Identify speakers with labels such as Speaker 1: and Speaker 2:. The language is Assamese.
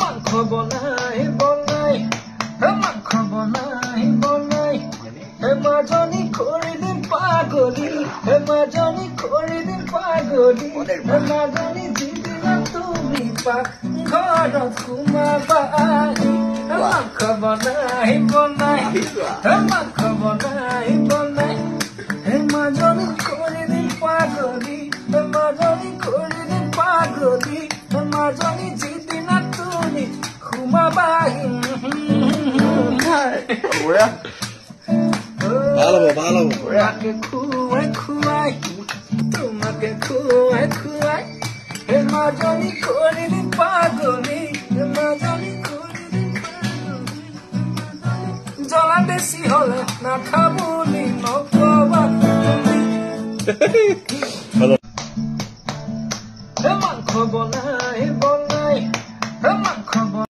Speaker 1: মাংস বনাই বনাই মাংস বনাই বনাই মাজনী কৰি দিম পাগলী মাজনী কৰি দিম পাগলী মাজনী যিদিনা তুমি ঘৰত সোমাবা মাংস বনাই বনাই মাংস বনাই বনাই মাজনী কৰি দিম পাগলী মাজনী কৰি দিম পাগলী মাজনী যিদিনা তুমি সোমাবা তোমাকে খুৱাই খুৱাই তোমাকে খুৱাই খুৱাই মাজনী কৰি দিম পাগলী মাজনী কৰি দিম পাগলী জ্বলা বেছি হলে নাখাবলি নকবা মাংস বনাই বনাই